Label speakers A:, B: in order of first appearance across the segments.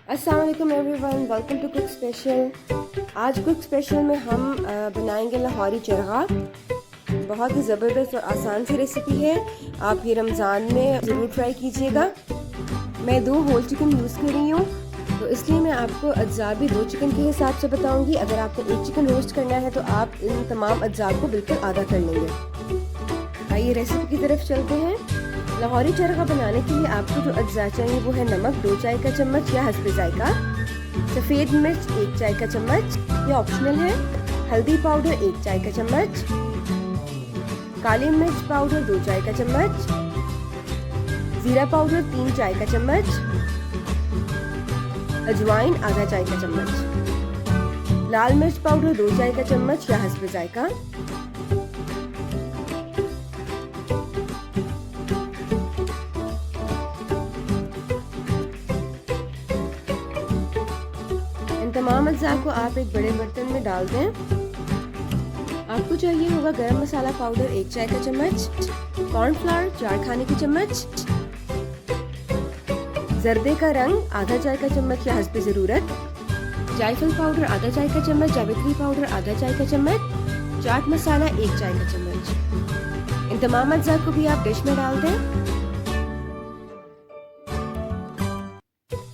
A: अस्सलाम वालेकुम everyone, welcome to cook special. आज कुक स्पेशल में हम बनाएंगे लाहौरी चरगा। बहुत ही ज़बरदस्त और आसान सी रेसिपी है। आप ये रमज़ान में ज़रूर ट्राई कीजिएगा। मैं 2 होल चिकन यूज़ कर रही हूँ, तो इसलिए मैं आपको अज्जा भी 2 चिकन के हिसाब से बताऊँगी। अगर आपको 1 चिकन रोस्ट करना है तो आप इन तमाम अज्जा को बिल्कुल आधा कर लेंगे। आइए रेसिपी की तरफ चलते हैं। लाहौरी चरगा बनाने के लिए आपको जो अज्जा चाहिए वो है नमक 2 चाय का चम्मच या हस्बे जायका, सफ़ेद मिर्च 1 चाय का चम्मच, ये ऑप्शनल है, हल्दी पाउडर 1 चाय का चम्मच, काली मिर्च पाउडर 2 चाय का चम्मच, ज़ीरा पाउडर 3 चाय का चम्मच, अजवाइन आधा चाय का चम्मच, लाल मिर्च पाउडर 2 चाय का चम्मच या हस्बे जायका, तमाम अज्जा को आप एक बड़े बर्तन में डाल दें। आपको चाहिए होगा गरम मसाला पाउडर 1 चाय का चम्मच, कॉर्नफ्लावर 4 खाने की चम्मच, जर्दे का रंग आधा चाय का चम्मच या हस्बे ज़रूरत, जायफल पाउडर आधा चाय का चम्मच, जावित्री पाउडर आधा चाय का चम्मच, चाट मसाला 1 चाय का चम्मच। इन तमाम अज्जा को भी आप डिश में डाल दें।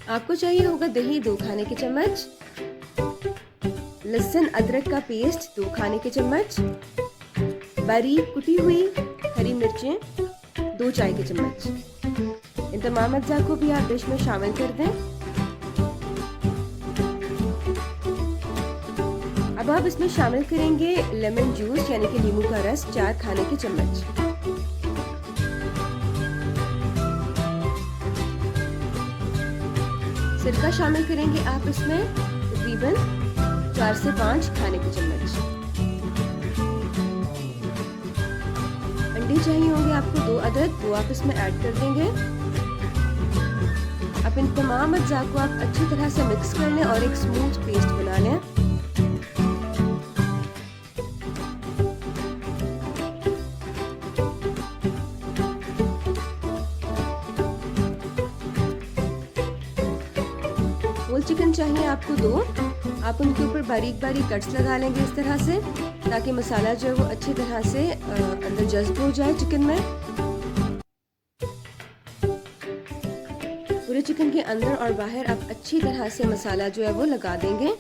A: आपको चाहिए होगा दही 2 खाने के चम्मच, लहसुन अदरक का पेस्ट 2 खाने के चम्मच, बारीक कुटी हुई हरी मिर्चें 2 चाय के चम्मच। इन तमाम अज्जा को भी आप डिश में शामिल कर दें। अब आप इसमें शामिल करेंगे लेमन जूस यानी कि नींबू का रस 4 खाने के चम्मच। सिरका शामिल करेंगे आप इसमें तकरीबन 4 से 5 खाने के चम्मच। अंडे चाहिए होंगे आपको 2 अदद, वो आप इसमें ऐड कर देंगे। अब इन तमाम अज्जा को आप अच्छी तरह से मिक्स कर लें और एक स्मूथ पेस्ट बना लें। होल चिकन चाहिए आपको 2, आप उनके ऊपर बारीक बारीक कट्स लगा लेंगे इस तरह से, ताकि मसाला जो है वो अच्छी तरह से अंदर जज्ब हो जाए चिकन में। पूरे चिकन के अंदर और बाहर आप अच्छी तरह से मसाला जो है वो लगा देंगे।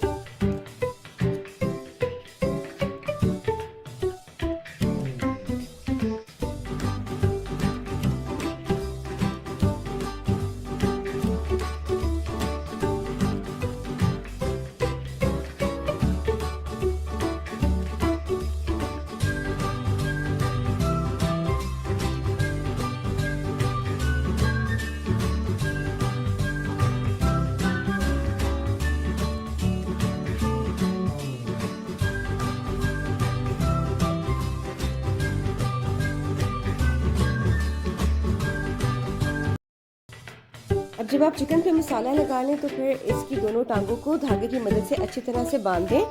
A: अब जब आप चिकन पे मसाला लगा लें तो फिर इसकी दोनों टांगों को धागे की मदद से अच्छी तरह से बांध दें,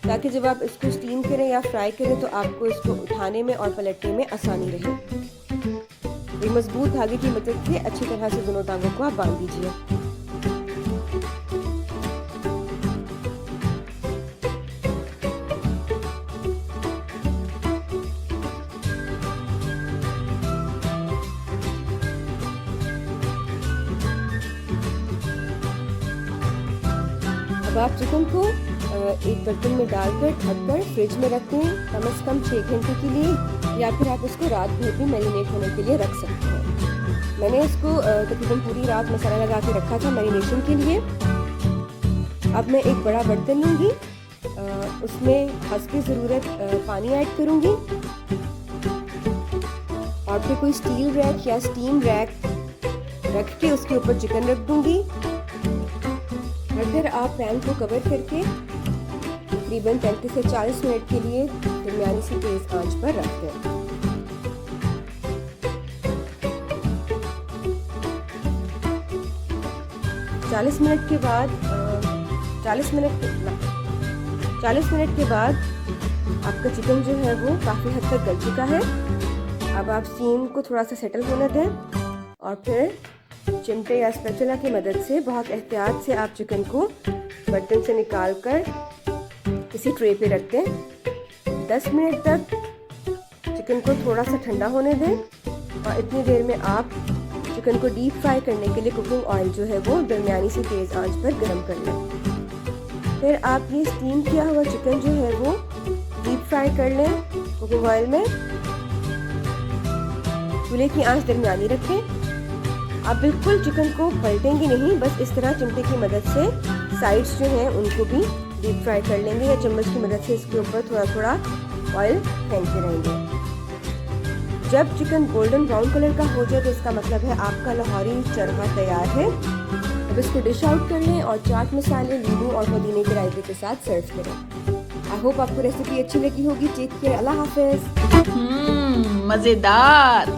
A: ताकि जब आप इसको स्टीम करें या फ्राई करें तो आपको इसको उठाने में और पलटने में आसानी रहे। ये मजबूत धागे की मदद से अच्छी तरह से दोनों टांगों को आप बांध दीजिए। अब आप चिकन को एक बर्तन में डालकर ढककर फ्रिज में रख दें कम से कम 6 घंटे के लिए, या फिर आप इसको रात भर भी मैरिनेट होने के लिए रख सकते हैं। मैंने इसको तकरीबन पूरी रात मसाला लगा के रखा था मैरिनेशन के लिए। अब मैं एक बड़ा बर्तन लूँगी, उसमें हस्बे ज़रूरत पानी ऐड करूँगी और फिर कोई स्टील रैक या स्टीम रैक रख के उसके ऊपर चिकन रख दूँगी। फिर आप पैन को कवर करके तकरीबन 35 से 40 मिनट के लिए दरमियानी सी तेज आंच पर रख दें। चालीस मिनट के बाद आपका चिकन जो है वो काफ़ी हद तक गल चुका है। अब आप स्टीम को थोड़ा सा सेटल होने दें और फिर चिमटे या स्पैचुला की मदद से बहुत एहतियात से आप चिकन को बर्तन से निकाल कर किसी ट्रे पे रख दें। 10 मिनट तक चिकन को थोड़ा सा ठंडा होने दें और इतनी देर में आप चिकन को डीप फ्राई करने के लिए कुकिंग ऑयल जो है वो दरमियानी सी तेज़ आंच पर गर्म कर लें। फिर आप ये स्टीम किया हुआ चिकन जो है वो डीप फ्राई कर लें कुकिंग ऑयल में। चूल्हे की आंच दरमियानी रखें। आप बिल्कुल चिकन को पलटेंगे नहीं, बस इस तरह चिमटे की मदद से साइड्स जो हैं उनको भी डीप फ्राई कर लेंगे या चम्मच की मदद से इसके ऊपर थोड़ा थोड़ा ऑयल फेंकते रहेंगे। जब चिकन गोल्डन ब्राउन कलर का हो जाए तो इसका मतलब है आपका लाहौरी चरखा तैयार है। अब इसको डिश आउट कर लें और चाट मसाले, नींबू और पुदीने के रायते के साथ सर्व करें। आई होप आपको रेसिपी अच्छी लगी होगी। टेक केयर, अल्लाह हाफिज।
B: मज़ेदार।